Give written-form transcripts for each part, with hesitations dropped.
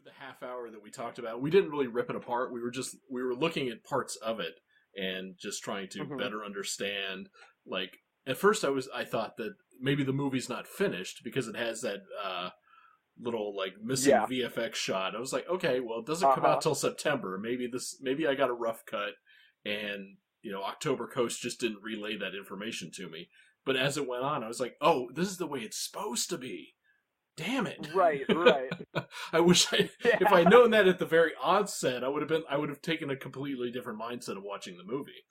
the half hour that we talked about, we didn't really rip it apart. We were looking at parts of it and just trying to Mm-hmm. better understand. Like at first, I thought that maybe the movie's not finished because it has that little like missing Yeah. VFX shot. I was like, okay, well, it doesn't come out Uh-huh. till September. Maybe I got a rough cut, and October Coast just didn't relay that information to me. But as it went on, I was like, oh, this is the way it's supposed to be. Damn it! Right. I wish if Yeah. I'd known that at the very onset, I would have taken a completely different mindset of watching the movie.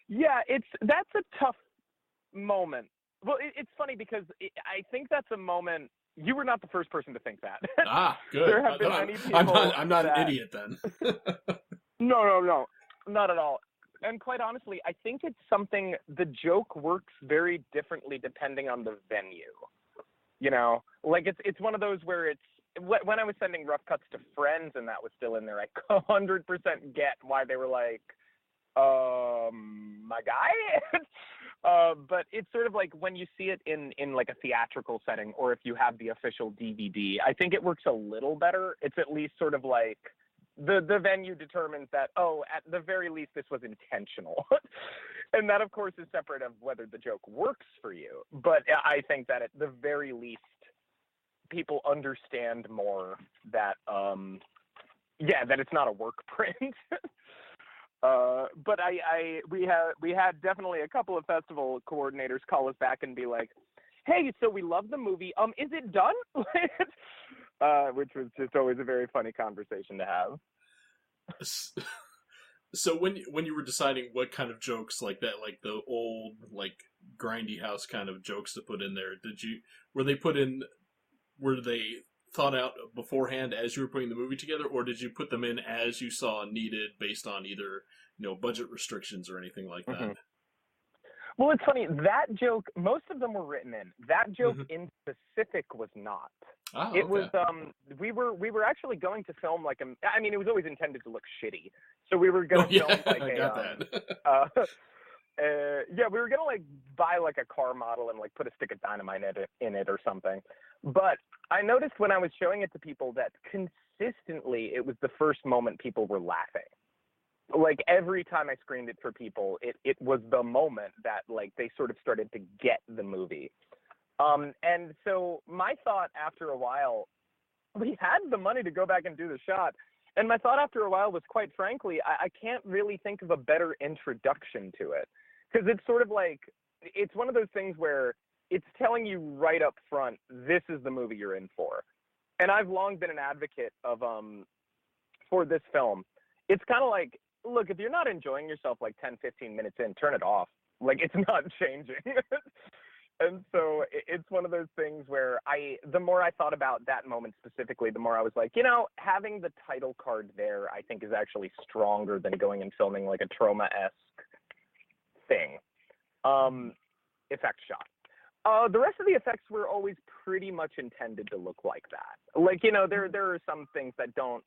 Yeah, that's a tough moment. Well, it's funny because I think that's a moment. You were not the first person to think that. Ah, good. There have been many people. I'm not an idiot then. No, not at all. And quite honestly, I think it's something. The joke works very differently depending on the venue. Like it's one of those where when I was sending rough cuts to friends and that was still in there, I 100% get why they were like, my guy. But it's sort of like when you see it in like a theatrical setting, or if you have the official DVD, I think it works a little better. It's at least sort of like the venue determines that, at the very least, this was intentional. And that, of course, is separate of whether the joke works for you. But I think that at the very least, people understand more that, that it's not a work print. But we had definitely a couple of festival coordinators call us back and be like, hey, so we love the movie. Is it done? Which was just always a very funny conversation to have. So when you were deciding what kind of jokes like that, like the old like Grindhouse kind of jokes to put in there, were they thought out beforehand as you were putting the movie together, or did you put them in as you saw needed based on either budget restrictions or anything like that? Mm-hmm. Well, it's funny, that joke, most of them were written in. That joke in specific was not. Oh, it okay. was we were actually going to film like it was always intended to look shitty. So we were going to film like I got that. We were gonna like buy like a car model and like put a stick of dynamite in it or something. But I noticed when I was showing it to people that consistently it was the first moment people were laughing. Like every time I screened it for people, it was the moment that like they sort of started to get the movie. And so my thought after a while, we had the money to go back and do the shot. And my thought after a while was, quite frankly, I can't really think of a better introduction to it. Because it's sort of like, it's one of those things where it's telling you right up front, this is the movie you're in for. And I've long been an advocate of, for this film. It's kind of like, look, if you're not enjoying yourself like 10, 15 minutes in, turn it off. Like, it's not changing. And so it's one of those things where the more I thought about that moment specifically, the more I was like, having the title card there, I think is actually stronger than going and filming like a Trauma-esque thing. Effect shot. The rest of the effects were always pretty much intended to look like that. Like, there are some things that don't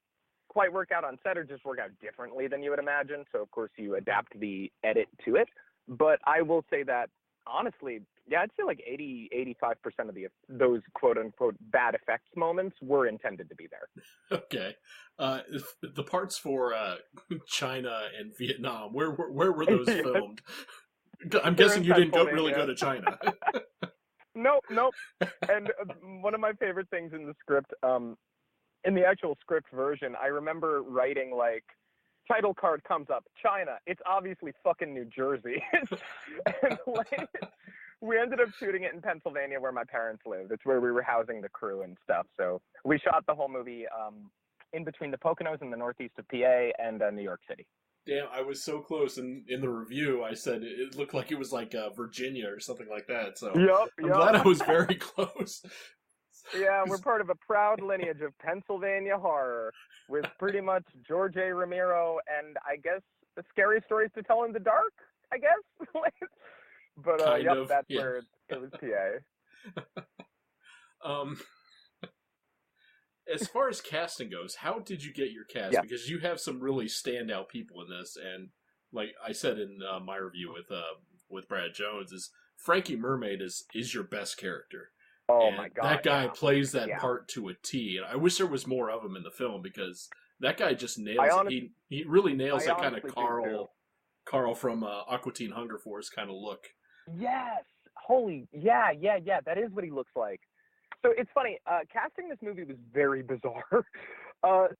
quite work out on set or just work out differently than you would imagine. So of course you adapt the edit to it. But I will say that honestly, yeah, I'd say like 85% of those quote unquote bad effects moments were intended to be there. Okay. The parts for China and Vietnam, where were those filmed? I'm guessing you didn't really go to China. Nope. And one of my favorite things in the script, in the actual script version, I remember writing like, title card comes up, China. It's obviously fucking New Jersey. And like, we ended up shooting it in Pennsylvania where my parents lived. It's where we were housing the crew and stuff. So we shot the whole movie in between the Poconos in the northeast of PA and New York City. Damn, I was so close. In the review, I said it looked like it was like Virginia or something like that. So I'm glad I was very close. Yeah, we're part of a proud lineage of Pennsylvania horror with pretty much George A. Romero and I guess the scary stories to tell in the dark, I guess. But that's where it was PA. As far as casting goes, how did you get your cast? Yeah. Because you have some really standout people in this, and like I said in my review with Brad Jones, is Frankie Mermaid is your best character. Oh my And God, that guy yeah. plays that Yeah. part to a T. And I wish there was more of him in the film because that guy just I nails it. honest, He really nails I that kind of honestly do too. Carl from Aqua Teen Hunger Force kind of look. Yes. Holy, yeah, yeah, yeah. That is what he looks like. So it's funny. Casting this movie was very bizarre.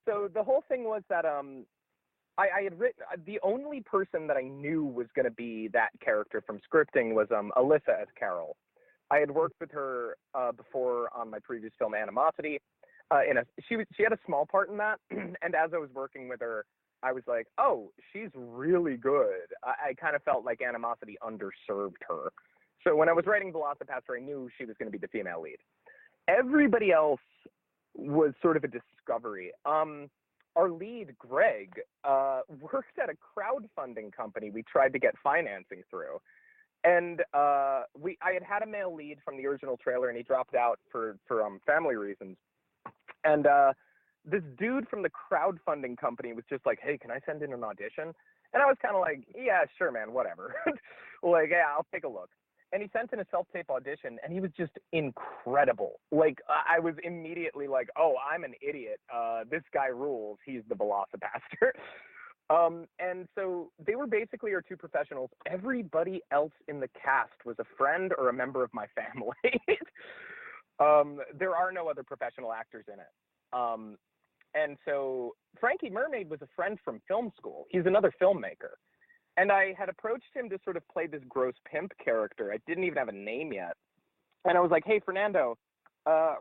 So the whole thing was that I had written the only person that I knew was going to be that character from scripting was Alyssa as Carol. I had worked with her before on my previous film Animosity. She had a small part in that, and as I was working with her, I was like, oh, she's really good. I kind of felt like Animosity underserved her. So when I was writing VelociPastor, I knew she was going to be the female lead. Everybody else was sort of a discovery. Our lead, Greg, works at a crowdfunding company we tried to get financing through. And I had a male lead from the original trailer, and he dropped out for family reasons. And this dude from the crowdfunding company was just like, hey, can I send in an audition? And I was kind of like, yeah, sure, man, whatever. Like, yeah, I'll take a look. And he sent in a self-tape audition, and he was just incredible. Like, I was immediately like, oh, I'm an idiot. This guy rules. He's the VelociPastor. And so they were basically our two professionals. Everybody else in the cast was a friend or a member of my family. There are no other professional actors in it. And so Frankie Mermaid was a friend from film school. He's another filmmaker. And I had approached him to sort of play this gross pimp character. I didn't even have a name yet. And I was like, hey, Fernando,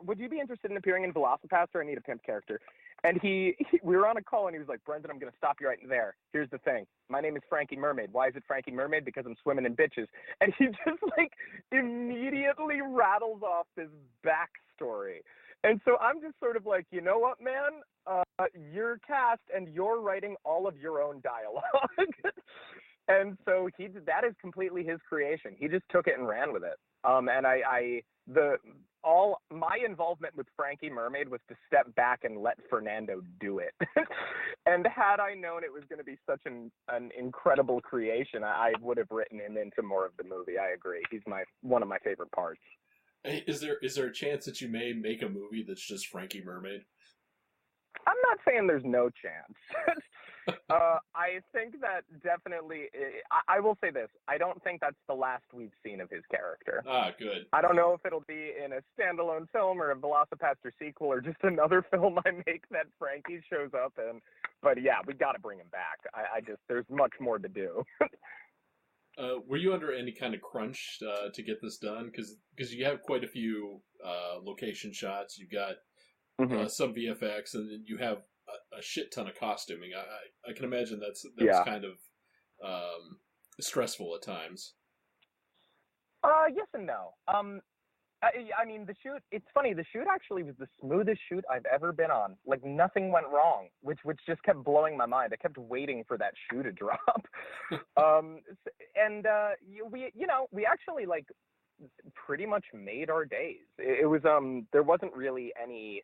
would you be interested in appearing in VelociPastor? I need a pimp character. And we were on a call, and he was like, Brendan, I'm going to stop you right there. Here's the thing. My name is Frankie Mermaid. Why is it Frankie Mermaid? Because I'm swimming in bitches. And he just, like, immediately rattles off this backstory. And so I'm just sort of like, you know what, man? You're cast, and you're writing all of your own dialogue. And so that is completely his creation. He just took it and ran with it. And all my involvement with Frankie Mermaid was to step back and let Fernando do it. And had I known it was going to be such an incredible creation, I would have written him into more of the movie. I agree. He's one of my favorite parts. Hey, is there a chance that you may make a movie that's just Frankie Mermaid? I'm not saying there's no chance. I think that definitely, I will say this, I don't think that's the last we've seen of his character. Ah, good. I don't know if it'll be in a standalone film or a VelociPastor sequel or just another film I make that Frankie shows up in. But yeah, we got to bring him back. There's much more to do. Were you under any kind of crunch to get this done? Because you have quite a few location shots. You've got some VFX, and then you have a shit ton of costuming. I can imagine that's kind of stressful at times. Yes and no. I mean, the shoot, it's funny, the shoot actually was the smoothest shoot I've ever been on. Like, nothing went wrong, which just kept blowing my mind. I kept waiting for that shoe to drop. We actually, like, pretty much made our days. It was, there wasn't really any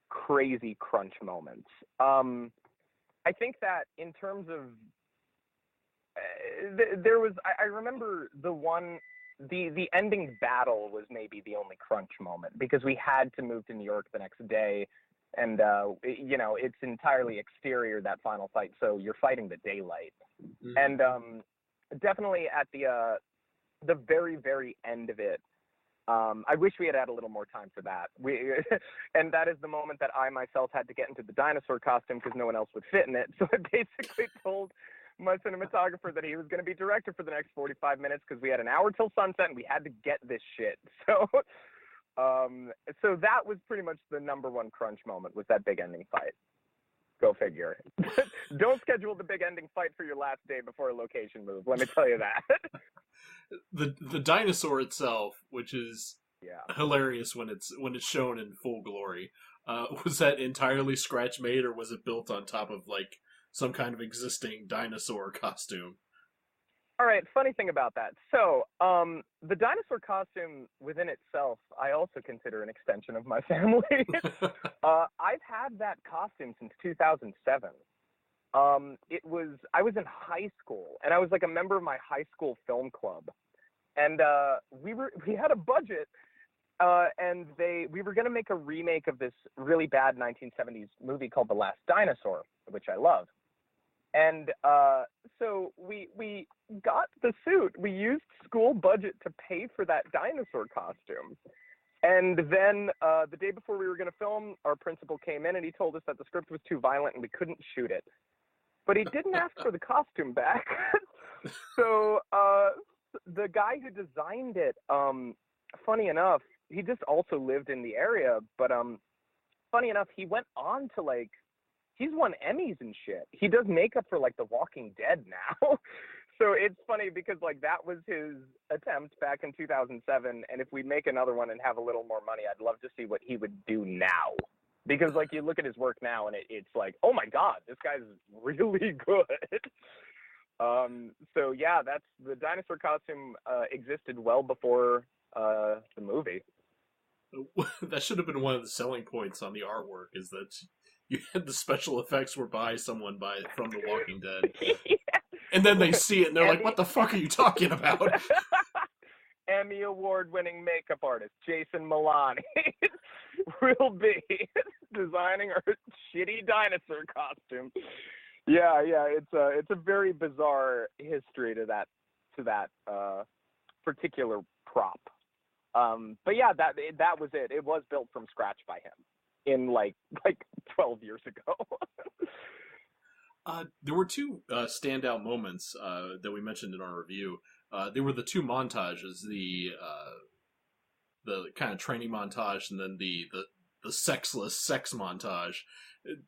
crazy crunch moments. I think that in terms of, there was, I remember the ending battle was maybe the only crunch moment because we had to move to New York the next day, and it's entirely exterior, that final fight, so you're fighting the daylight. And definitely at the very, very end of it, I wish we had had a little more time for that. And that is the moment that I myself had to get into the dinosaur costume because no one else would fit in it. So I basically told my cinematographer that he was going to be director for the next 45 minutes because we had an hour till sunset and we had to get this shit. So that was pretty much the number one crunch moment, was that big ending fight. Go figure. Don't schedule the big ending fight for your last day before a location move. Let me tell you that. The dinosaur itself, which is hilarious when it's shown in full glory, was that entirely scratch made, or was it built on top of like some kind of existing dinosaur costume? All right, funny thing about that. So, the dinosaur costume within itself, I also consider an extension of my family. I've had that costume since 2007. I was in high school, and I was like a member of my high school film club. And we had a budget, And we were going to make a remake of this really bad 1970s movie called The Last Dinosaur, which I love. And so we got the suit. We used school budget to pay for that dinosaur costume. And then the day before we were going to film, our principal came in and he told us that the script was too violent and we couldn't shoot it. But he didn't ask for the costume back. So the guy who designed it, funny enough, he just also lived in the area. But funny enough, he went on to like, he's won Emmys and shit. He does makeup for like The Walking Dead now. So it's funny because like that was his attempt back in 2007. And if we make another one and have a little more money, I'd love to see what he would do now. Because like you look at his work now and it's like, oh my God, this guy's really good. So yeah, that's the dinosaur costume existed well before the movie. That should have been one of the selling points on the artwork, is that you had the special effects were by someone from The Walking Dead. Yeah. And then they see it and they're like, what the fuck are you talking about? Emmy Award-winning makeup artist Jason Milani will be designing our shitty dinosaur costume. Yeah, it's a very bizarre history to that particular prop. But yeah, that was it. It was built from scratch by him in like 12 years ago. There were two standout moments that we mentioned in our review. There were the two montages, the kind of training montage and then the sexless sex montage.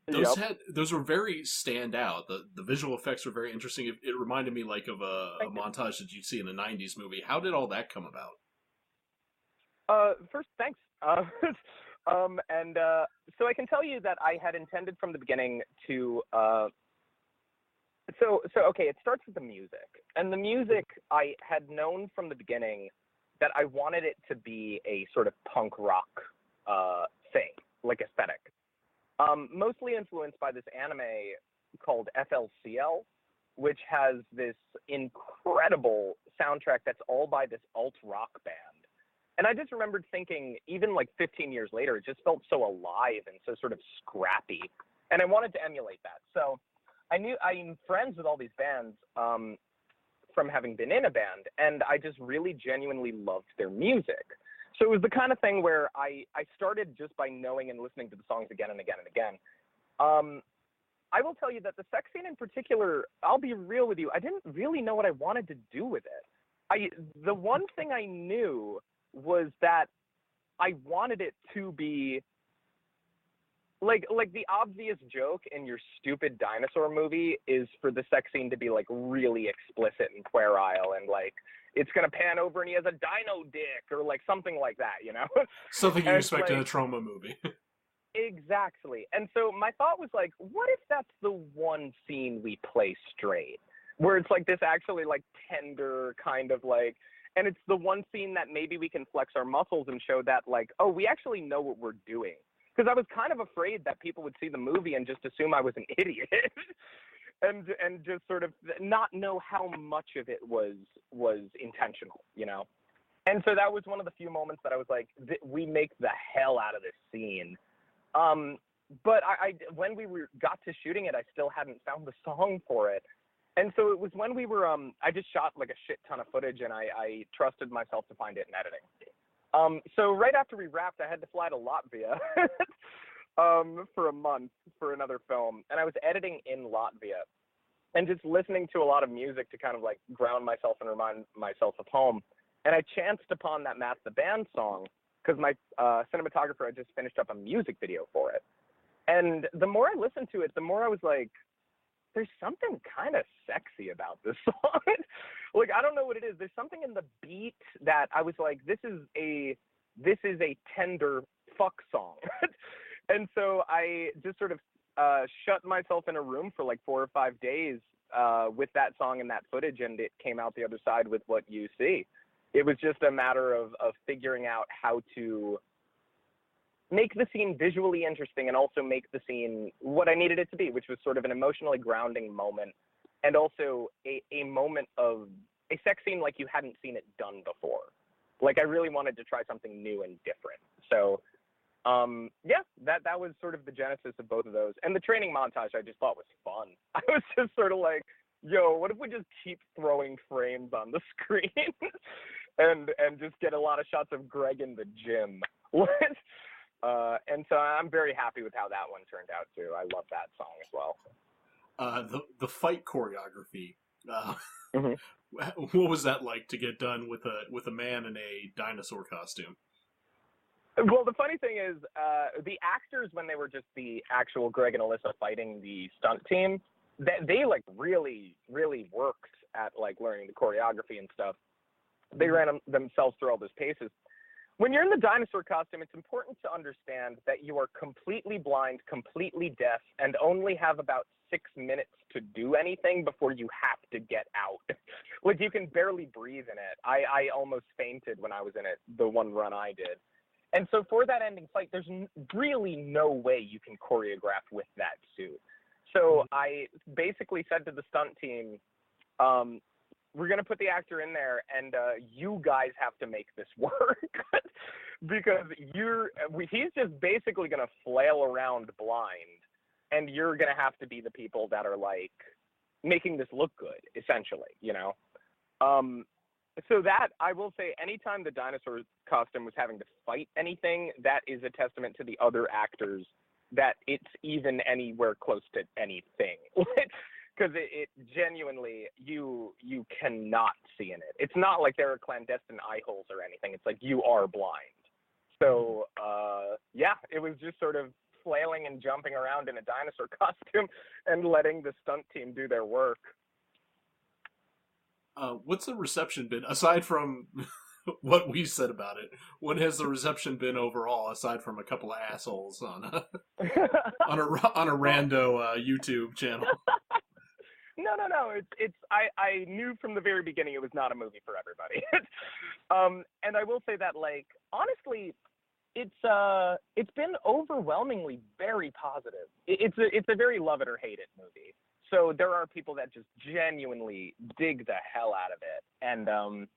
Those were very standout. The visual effects were very interesting. It reminded me like of a montage that you'd see in a 90s movie. How did all that come about? First, thanks. So I can tell you that I had intended from the beginning to okay, it starts with the music. And the music, I had known from the beginning that I wanted it to be a sort of punk rock thing, like aesthetic. Mostly influenced by this anime called FLCL, which has this incredible soundtrack that's all by this alt-rock band. And I just remembered thinking, even like 15 years later, it just felt so alive and so sort of scrappy. And I wanted to emulate that. So I'm friends with all these bands from having been in a band, and I just really genuinely loved their music. So it was the kind of thing where I started just by knowing and listening to the songs again and again and again. I will tell you that the sex scene in particular, I'll be real with you, I didn't really know what I wanted to do with it. The one thing I knew was that I wanted it to be like the obvious joke in your stupid dinosaur movie is for the sex scene to be like really explicit and puerile, and like it's gonna pan over and he has a dino dick or like something like that, you know? Something you expect in a trauma movie. Exactly. And so my thought was like, what if that's the one scene we play straight, where it's like this actually like tender kind of like, and it's the one scene that maybe we can flex our muscles and show that like, oh, we actually know what we're doing. Because I was kind of afraid that people would see the movie and just assume I was an idiot and just sort of not know how much of it was intentional, you know? And so that was one of the few moments that I was like, we make the hell out of this scene. But I when we got to shooting it, I still hadn't found the song for it. And so it was when we were, I just shot like a shit ton of footage and I trusted myself to find it in editing. So right after we wrapped, I had to fly to Latvia for a month for another film. And I was editing in Latvia and just listening to a lot of music to kind of like ground myself and remind myself of home. And I chanced upon that Matt the Band song because my cinematographer had just finished up a music video for it. And the more I listened to it, the more I was like, there's something kind of sexy about this song. Like, I don't know what it is. There's something in the beat that I was like, this is a tender fuck song. And so I just sort of shut myself in a room for like 4 or 5 days with that song and that footage, and it came out the other side with what you see. It was just a matter of figuring out how to make the scene visually interesting and also make the scene what I needed it to be, which was sort of an emotionally grounding moment and also a moment of a sex scene like you hadn't seen it done before. Like, I really wanted to try something new and different. So, yeah, that was sort of the genesis of both of those. And the training montage I just thought was fun. I was just sort of like, yo, what if we just keep throwing frames on the screen and just get a lot of shots of Greg in the gym? And so I'm very happy with how that one turned out too. I love that song as well. The fight choreography. Mm-hmm. What was that like to get done with a man in a dinosaur costume? Well, the funny thing is, the actors, when they were just the actual Greg and Alyssa fighting the stunt team, they like really, really worked at like learning the choreography and stuff. They ran themselves through all those paces. When you're in the dinosaur costume, it's important to understand that you are completely blind, completely deaf, and only have about 6 minutes to do anything before you have to get out. Like, you can barely breathe in it. I almost fainted when I was in it, the one run I did. And so for that ending fight, there's really no way you can choreograph with that suit. So I basically said to the stunt team, we're going to put the actor in there, and you guys have to make this work. Because he's just basically going to flail around blind, and you're going to have to be the people that are, like, making this look good, essentially, you know? So that, I will say, anytime the dinosaur costume was having to fight anything, that is a testament to the other actors that it's even anywhere close to anything. Because it genuinely, you cannot see in it. It's not like there are clandestine eye holes or anything. It's like you are blind. So, yeah, it was just sort of flailing and jumping around in a dinosaur costume and letting the stunt team do their work. What's the reception been, aside from what we said about it? What has the reception been overall, aside from a couple of assholes on a rando YouTube channel? No. I knew from the very beginning it was not a movie for everybody. And I will say that, like, honestly, it's been overwhelmingly very positive. It's a very love it or hate it movie. So there are people that just genuinely dig the hell out of it. And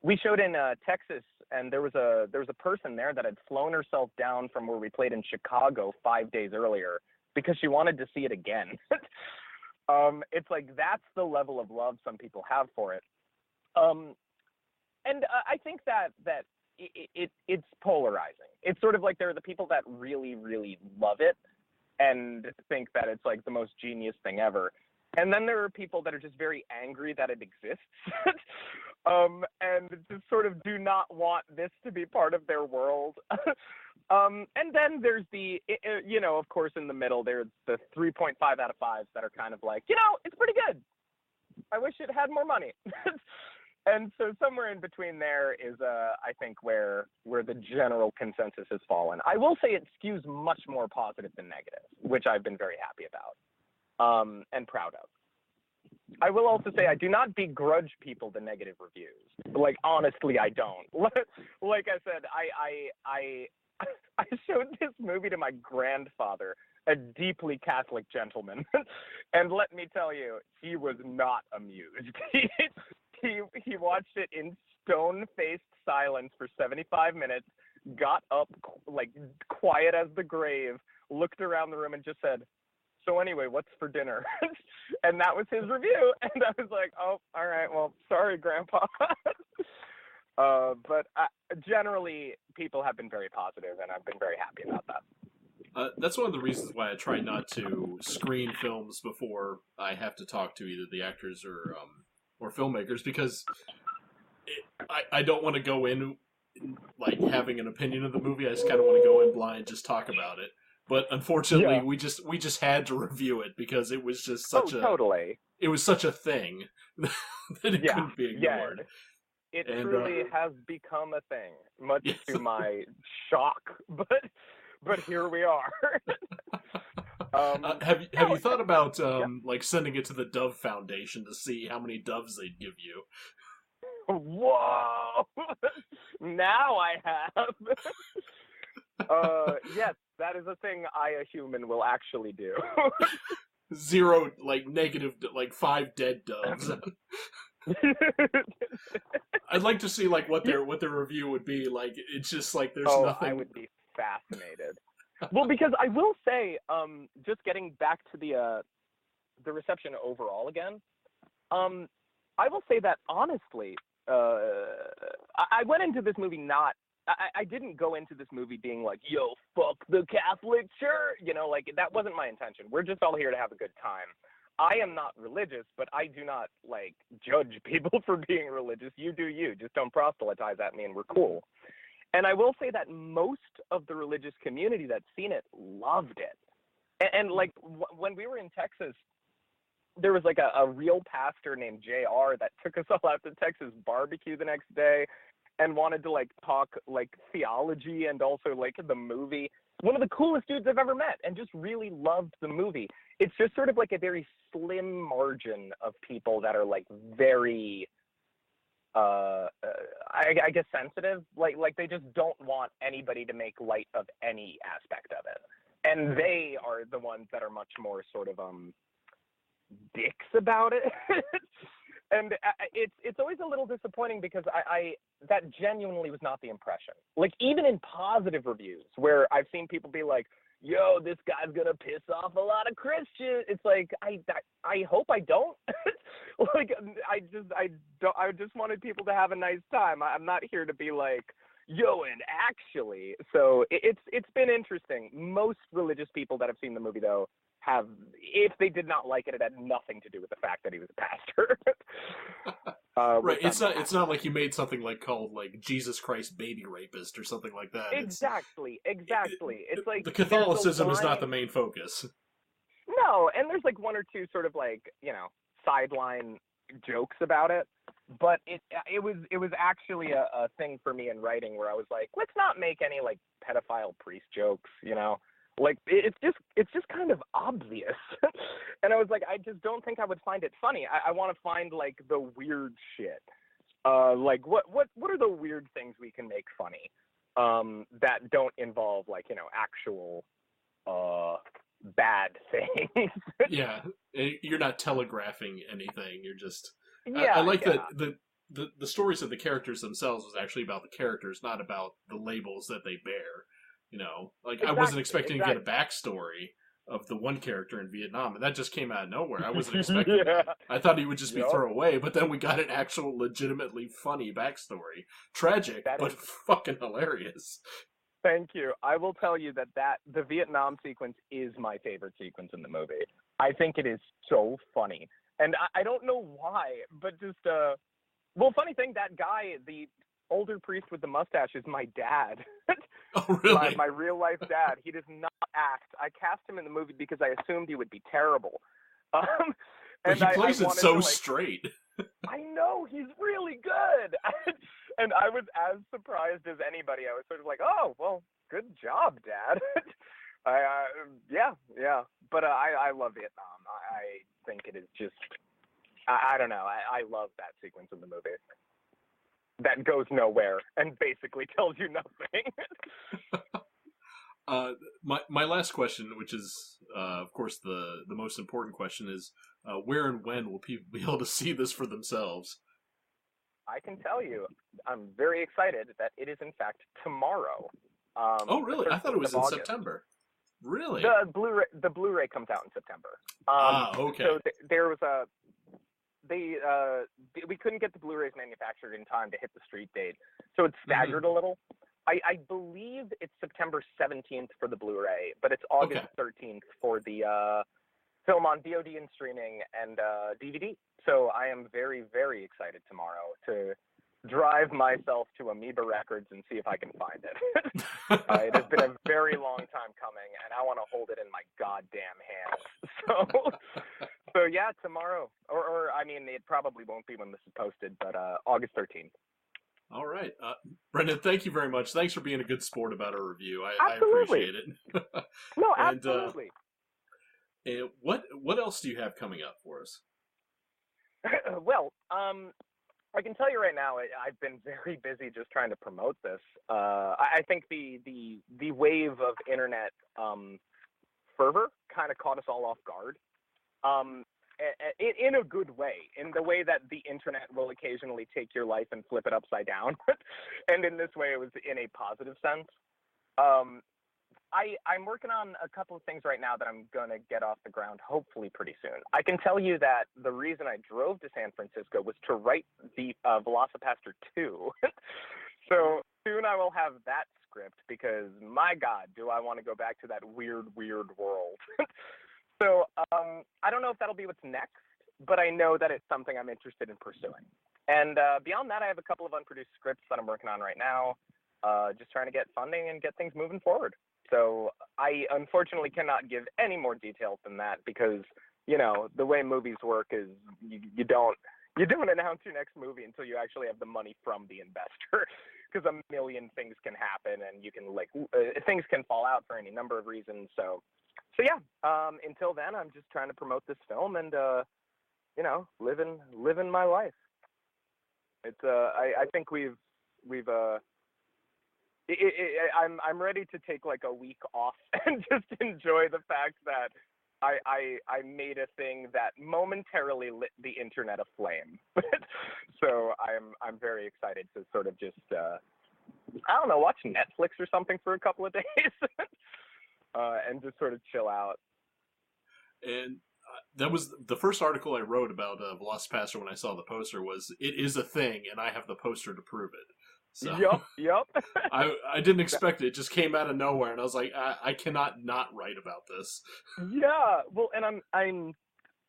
we showed in Texas, and there was a person there that had flown herself down from where we played in Chicago 5 days earlier because she wanted to see it again. It's like, that's the level of love some people have for it. And I think that it's polarizing. It's sort of like there are the people that really, really love it and think that it's like the most genius thing ever. And then there are people that are just very angry that it exists and just sort of do not want this to be part of their world. And then there's the, of course, in the middle, there's the 3.5 out of 5s that are kind of like, it's pretty good. I wish it had more money. And so somewhere in between there is, I think, where the general consensus has fallen. I will say it skews much more positive than negative, which I've been very happy about and proud of. I will also say I do not begrudge people the negative reviews. Like, honestly, I don't. Like I said, I showed this movie to my grandfather, a deeply Catholic gentleman, and let me tell you, he was not amused. He watched it in stone-faced silence for 75 minutes, got up, like, quiet as the grave, looked around the room and just said, "So anyway, what's for dinner?" And that was his review. And I was like, oh, all right, well, sorry, Grandpa. But generally, people have been very positive, and I've been very happy about that. That's one of the reasons why I try not to screen films before I have to talk to either the actors or filmmakers, because I don't want to go in like having an opinion of the movie. I just kind of want to go in blind, just talk about it. But unfortunately, we just had to review it because it was just such it was such a thing that it couldn't be ignored. Yeah. It truly has become a thing, much to my shock. But here we are. Have you thought about like sending it to the Dove Foundation to see how many doves they'd give you? Whoa! Now I have. Yes, that is a thing a human, will actually do. 0, like, negative, like 5 dead doves. I'd like to see like what their review would be. Like it's just like there's Oh, nothing. I would be fascinated. Well, because I will say, just getting back to the reception overall again, I will say that honestly, I went into this movie I didn't go into this movie being like, yo, fuck the Catholic Church, like that wasn't my intention. We're just all here to have a good time. I am not religious, but I do not like judge people for being religious. You do you, just don't proselytize at me and we're cool. And I will say that most of the religious community that's seen it loved it. And like when we were in Texas, there was like a real pastor named JR that took us all out to Texas barbecue the next day and wanted to like talk like theology and also like the movie. One of the coolest dudes I've ever met, and just really loved the movie. It's just sort of like a very slim margin of people that are like very I guess sensitive, like they just don't want anybody to make light of any aspect of it, and they are the ones that are much more sort of dicks about it. And it's always a little disappointing because I that genuinely was not the impression. Like even in positive reviews where I've seen people be like, yo, this guy's gonna piss off a lot of Christians. It's like I hope I don't. Like I just wanted people to have a nice time. I'm not here to be like, yo, and actually. So it's been interesting. Most religious people that have seen the movie though have, if they did not like it, it had nothing to do with the fact that he was a pastor. Right. It's not like you made something like called like Jesus Christ Baby Rapist or something like that. Exactly. It's like the Catholicism is not the main focus. No, and there's like one or two sort of like, sideline jokes about it, but it was actually a thing for me in writing where I was like, let's not make any like pedophile priest jokes, like it's just kind of obvious. And I was like, I just don't think I would find it funny. I want to find like the weird shit. Like what are the weird things we can make funny that don't involve like, actual bad things. Yeah, you're not telegraphing anything. You're just. Yeah, I like that the stories of the characters themselves was actually about the characters, not about the labels that they bear. Like exactly, I wasn't expecting to get a backstory of the one character in Vietnam, and that just came out of nowhere. I wasn't expecting that. I thought he would just be thrown away, but then we got an actual legitimately funny backstory. Tragic, but fucking hilarious. Thank you. I will tell you that the Vietnam sequence is my favorite sequence in the movie. I think it is so funny. And I don't know why, but just, funny thing, that guy, the older priest with the mustache, is my dad. Oh, really? My real life dad. He does not act. I cast him in the movie because I assumed he would be terrible. And he plays it so straight. I know, he's really good. And I was as surprised as anybody. I was sort of like, oh, well, good job, Dad. Yeah. But I love Vietnam. I think it is just, I don't know. I love that sequence in the movie. That goes nowhere and basically tells you nothing. My last question, which is, of course, the most important question is, where and when will people be able to see this for themselves? I can tell you, I'm very excited that it is in fact tomorrow. Oh, really? I thought it was in August. September. Really? The Blu-ray comes out in September. Okay. So there was we couldn't get the Blu-rays manufactured in time to hit the street date, so it's staggered a little. I believe it's September 17th for the Blu-ray, but it's August 13th for the film on VOD and streaming and DVD. So I am very, very excited tomorrow to drive myself to Amoeba Records and see if I can find it. It has been a very long time coming, and I want to hold it in my goddamn hands. So yeah, tomorrow, or I mean, it probably won't be when this is posted, but August 13th. All right. Brendan, thank you very much. Thanks for being a good sport about our review. I appreciate it. No, absolutely. And what else do you have coming up for us? Well, I can tell you right now, I've been very busy just trying to promote this. I think the wave of internet fervor kind of caught us all off guard. in a good way, in the way that the internet will occasionally take your life and flip it upside down. And in this way, it was in a positive sense. I'm working on a couple of things right now that I'm going to get off the ground hopefully pretty soon. I can tell you that the reason I drove to San Francisco was to write the VelociPastor 2. So soon I will have that script because, my God, do I want to go back to that weird world. So I don't know if that'll be what's next, but I know that it's something I'm interested in pursuing. And beyond that, I have a couple of unproduced scripts that I'm working on right now, just trying to get funding and get things moving forward. So I unfortunately cannot give any more details than that because, you know, the way movies work is you don't announce your next movie until you actually have the money from the investor because a million things can happen and you can things can fall out for any number of reasons. So yeah, until then, I'm just trying to promote this film and, you know, living my life. It's, I think I'm ready to take like a week off and just enjoy the fact that I made a thing that momentarily lit the internet aflame. So I'm very excited to sort of just, I don't know, watch Netflix or something for a couple of days. And just sort of chill out. And that was the first article I wrote about VelociPastor when I saw the poster was, it is a thing, and I have the poster to prove it. So, Yep. I didn't expect it. It just came out of nowhere, and I was like, I cannot not write about this. Yeah, well, and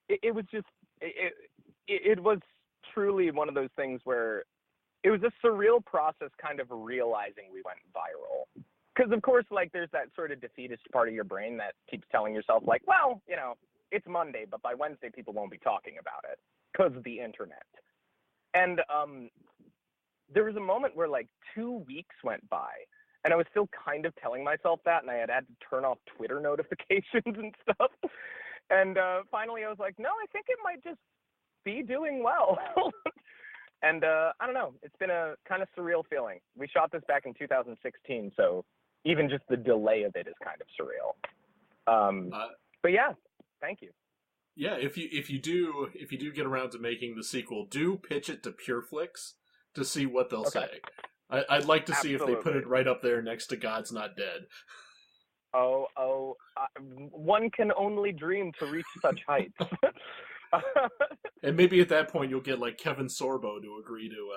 it was just, it was truly one of those things where it was a surreal process kind of realizing we went viral. Because, of course, like, there's that sort of defeatist part of your brain that keeps telling yourself, like, well, you know, it's Monday, but by Wednesday people won't be talking about it because of the internet. And there was a moment where, like, 2 weeks went by, and I was still kind of telling myself that, and I had to turn off Twitter notifications and stuff. And finally I was like, no, I think it might just be doing well. And I don't know, it's been a kind of surreal feeling. We shot this back in 2016, so even just the delay of it is kind of surreal. But yeah, thank you. Yeah, if you do get around to making the sequel, do pitch it to PureFlix to see what they'll say. I'd like to see if they put it right up there next to God's Not Dead. One can only dream to reach such heights. And maybe at that point you'll get like Kevin Sorbo to agree to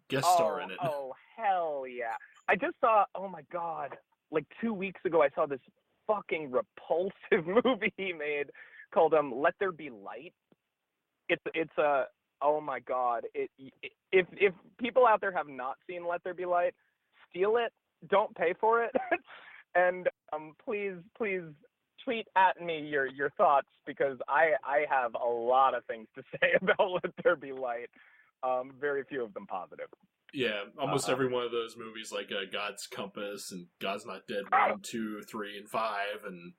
guest star in it. Oh, hell yeah. I just saw, oh my God, like 2 weeks ago I saw this fucking repulsive movie he made called Let There Be Light. It's a, oh my God. If people out there have not seen Let There Be Light, steal it, don't pay for it. And please tweet at me your thoughts because I have a lot of things to say about Let There Be Light. Very few of them positive. Yeah, almost every one of those movies, like God's Compass and God's Not Dead 1, 2, 3, and 5, and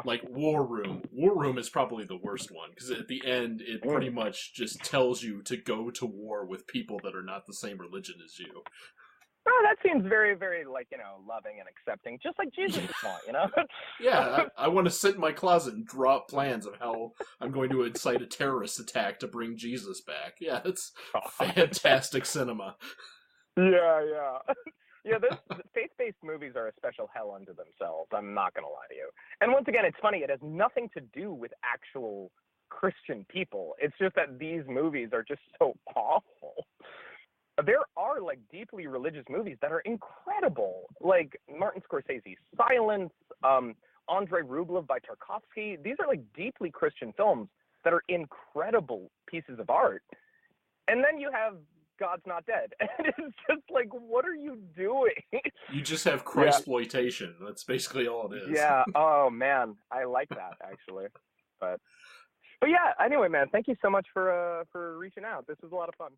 like War Room. War Room is probably the worst one because at the end it pretty much just tells you to go to war with people that are not the same religion as you. Oh, that seems very, very, like, you know, loving and accepting, just like Jesus would want, you know? Yeah, I want to sit in my closet and draw up plans of how I'm going to incite a terrorist attack to bring Jesus back. Yeah, it's fantastic cinema. Yeah. Yeah, those faith-based movies are a special hell unto themselves. I'm not going to lie to you. And once again, it's funny. It has nothing to do with actual Christian people. It's just that these movies are just so awful. There are, like, deeply religious movies that are incredible, like Martin Scorsese's Silence, Andrei Rublev by Tarkovsky. These are, like, deeply Christian films that are incredible pieces of art. And then you have God's Not Dead. And it's just like, what are you doing? You just have Christploitation. That's basically all it is. Yeah. Oh, man. I like that, actually. But yeah, anyway, man, thank you so much for reaching out. This was a lot of fun.